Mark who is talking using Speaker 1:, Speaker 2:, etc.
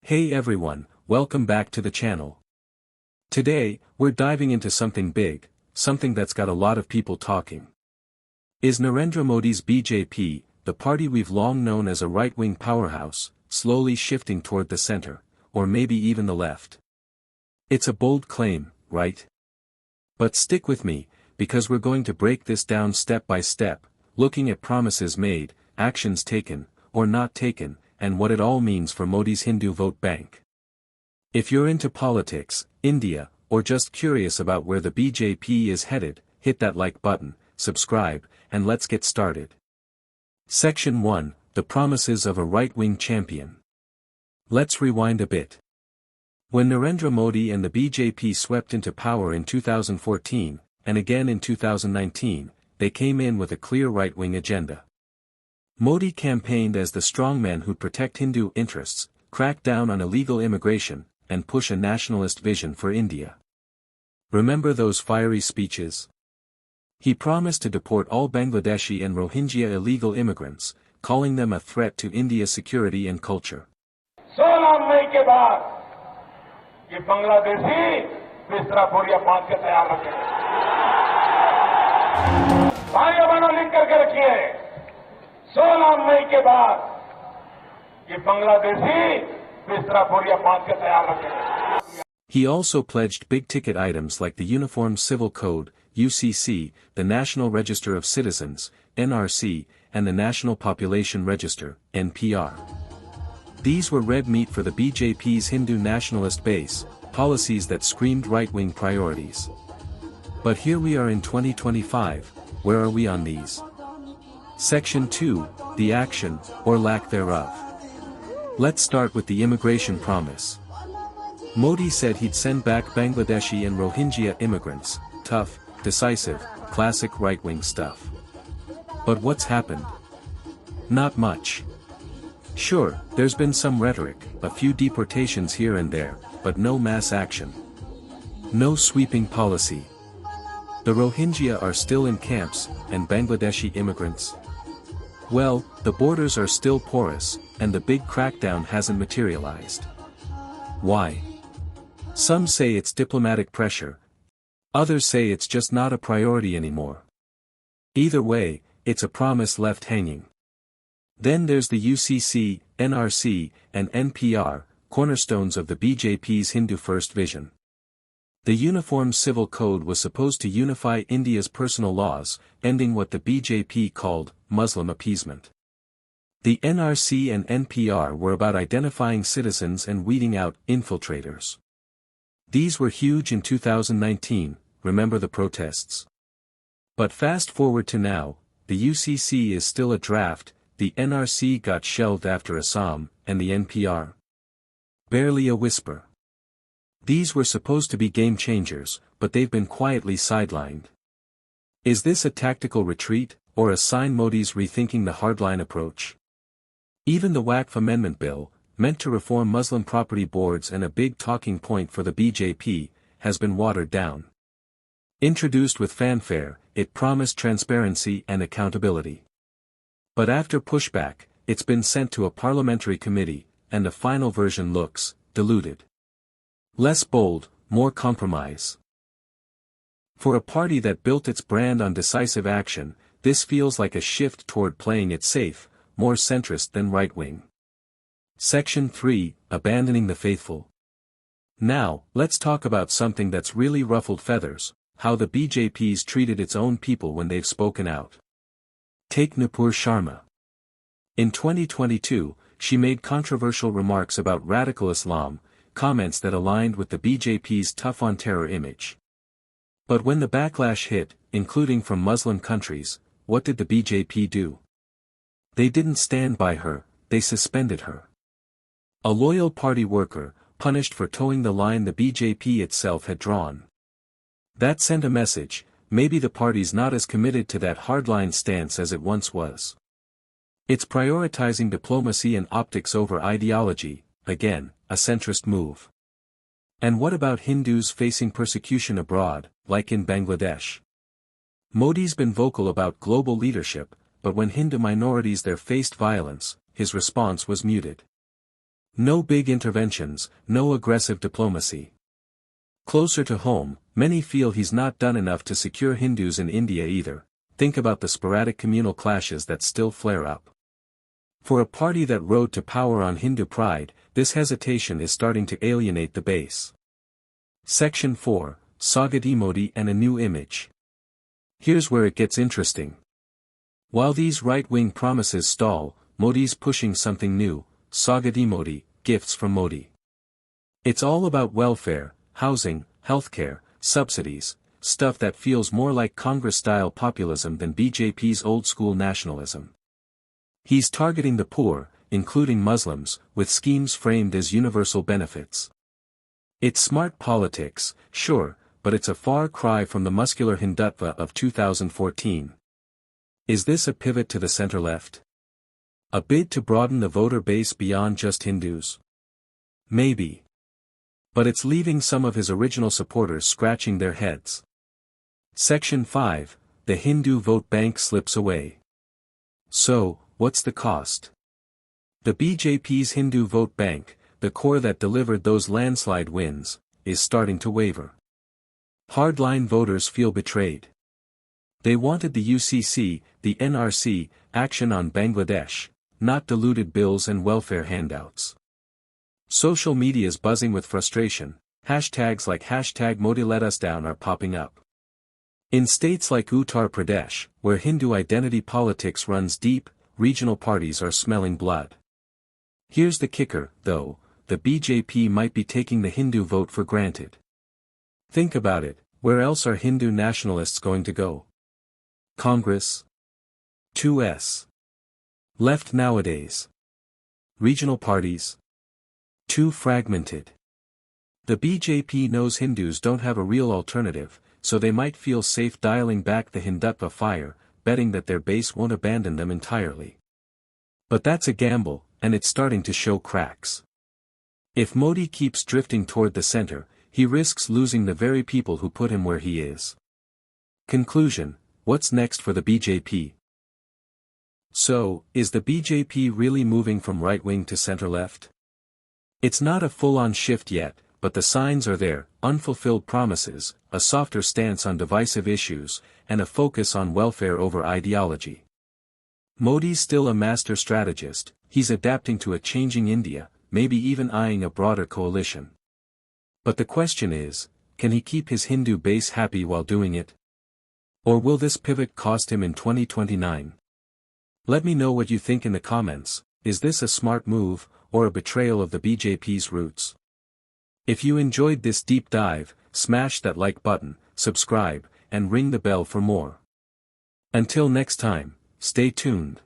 Speaker 1: Hey everyone, welcome back to the channel. Today, we're diving into something big, something that's got a lot of people talking. Is Narendra Modi's BJP, the party we've long known as a right-wing powerhouse, slowly shifting toward the center, or maybe even the left? It's a bold claim, right? But stick with me, because we're going to break this down step by step, looking at promises made, actions taken, or not taken, and what it all means for Modi's Hindu vote bank. If you're into politics, India, or just curious about where the BJP is headed, hit that like button, subscribe, and let's get started. Section 1, The Promises of a Right-Wing Champion. Let's rewind a bit. When Narendra Modi and the BJP swept into power in 2014, and again in 2019, they came in with a clear right-wing agenda. Modi campaigned as the strongman who'd protect Hindu interests, crack down on illegal immigration, and push a nationalist vision for India. Remember those fiery speeches? He promised to deport all Bangladeshi and Rohingya illegal immigrants, calling them a threat to India's security and culture.
Speaker 2: 16 मई के बाद ये बांग्लादेशी बिस्तरा बोरिया बांध के तैयार रखें। भाइयों बहनों लिख करके रखिए 16 मई के बाद ये बांग्लादेशी बिस्तरा बोरिया बांध के तैयार रखें।
Speaker 1: He also pledged big-ticket items like the Uniform Civil Code, UCC, the National Register of Citizens, NRC, and the National Population Register, NPR. These were red meat for the BJP's Hindu nationalist base, policies that screamed right-wing priorities. But here we are in 2025, where are we on these? Section 2, The Action, or Lack Thereof. Let's start with the immigration promise. Modi said he'd send back Bangladeshi and Rohingya immigrants, tough, decisive, classic right-wing stuff. But what's happened? Not much. Sure, there's been some rhetoric, a few deportations here and there, but no mass action. No sweeping policy. The Rohingya are still in camps, and Bangladeshi immigrants? Well, the borders are still porous, and the big crackdown hasn't materialized. Why? Some say it's diplomatic pressure. Others say it's just not a priority anymore. Either way, it's a promise left hanging. Then there's the UCC, NRC, and NPR, cornerstones of the BJP's Hindu First vision. The Uniform Civil Code was supposed to unify India's personal laws, ending what the BJP called Muslim appeasement. The NRC and NPR were about identifying citizens and weeding out infiltrators. These were huge in 2019, remember the protests? But fast forward to now, the UCC is still a draft, the NRC got shelved after Assam, and the NPR? Barely a whisper. These were supposed to be game changers, but they've been quietly sidelined. Is this a tactical retreat, or a sign Modi's rethinking the hardline approach? Even the Waqf Amendment Bill, meant to reform Muslim property boards and a big talking point for the BJP, has been watered down. Introduced with fanfare, it promised transparency and accountability. But after pushback, it's been sent to a parliamentary committee, and the final version looks diluted. Less bold, more compromise. For a party that built its brand on decisive action, this feels like a shift toward playing it safe, more centrist than right-wing. Section 3, Abandoning the Faithful. Now, let's talk about something that's really ruffled feathers, how the BJP's treated its own people when they've spoken out. Take Nupur Sharma. In 2022, she made controversial remarks about radical Islam, comments that aligned with the BJP's tough-on-terror image. But when the backlash hit, including from Muslim countries, what did the BJP do? They didn't stand by her, they suspended her. A loyal party worker, punished for towing the line the BJP itself had drawn. That sent a message, maybe the party's not as committed to that hardline stance as it once was. It's prioritizing diplomacy and optics over ideology, again, a centrist move. And what about Hindus facing persecution abroad, like in Bangladesh? Modi's been vocal about global leadership, but when Hindu minorities there faced violence, his response was muted. No big interventions, no aggressive diplomacy. Closer to home, many feel he's not done enough to secure Hindus in India either. Think about the sporadic communal clashes that still flare up. For a party that rode to power on Hindu pride, this hesitation is starting to alienate the base. Section 4, Swagati Modi and a new image. Here's where it gets interesting. While these right-wing promises stall, Modi's pushing something new, Swagati Modi, gifts from Modi. It's all about welfare, housing, healthcare, subsidies, stuff that feels more like Congress-style populism than BJP's old-school nationalism. He's targeting the poor, including Muslims, with schemes framed as universal benefits. It's smart politics, sure, but it's a far cry from the muscular Hindutva of 2014. Is this a pivot to the center-left? A bid to broaden the voter base beyond just Hindus? Maybe. But it's leaving some of his original supporters scratching their heads. Section 5, the Hindu vote bank slips away. So, what's the cost? The BJP's Hindu vote bank, the core that delivered those landslide wins, is starting to waver. Hardline voters feel betrayed. They wanted the UCC, the NRC, action on Bangladesh, not diluted bills and welfare handouts. Social media's buzzing with frustration, hashtags like #ModiLetUsDown are popping up. In states like Uttar Pradesh, where Hindu identity politics runs deep, regional parties are smelling blood. Here's the kicker, though, the BJP might be taking the Hindu vote for granted. Think about it, where else are Hindu nationalists going to go? Congress? 2S. Left nowadays. Regional parties? Too fragmented. The BJP knows Hindus don't have a real alternative, so they might feel safe dialing back the Hindutva fire, betting that their base won't abandon them entirely. But that's a gamble, and it's starting to show cracks. If Modi keeps drifting toward the center, he risks losing the very people who put him where he is. Conclusion: what's next for the BJP? So, is the BJP really moving from right-wing to center-left? It's not a full-on shift yet, but the signs are there: unfulfilled promises, a softer stance on divisive issues, and a focus on welfare over ideology. Modi's still a master strategist, he's adapting to a changing India, maybe even eyeing a broader coalition. But the question is, can he keep his Hindu base happy while doing it? Or will this pivot cost him in 2029? Let me know what you think in the comments. Is this a smart move, or a betrayal of the BJP's roots? If you enjoyed this deep dive, smash that like button, subscribe, and ring the bell for more. Until next time, stay tuned.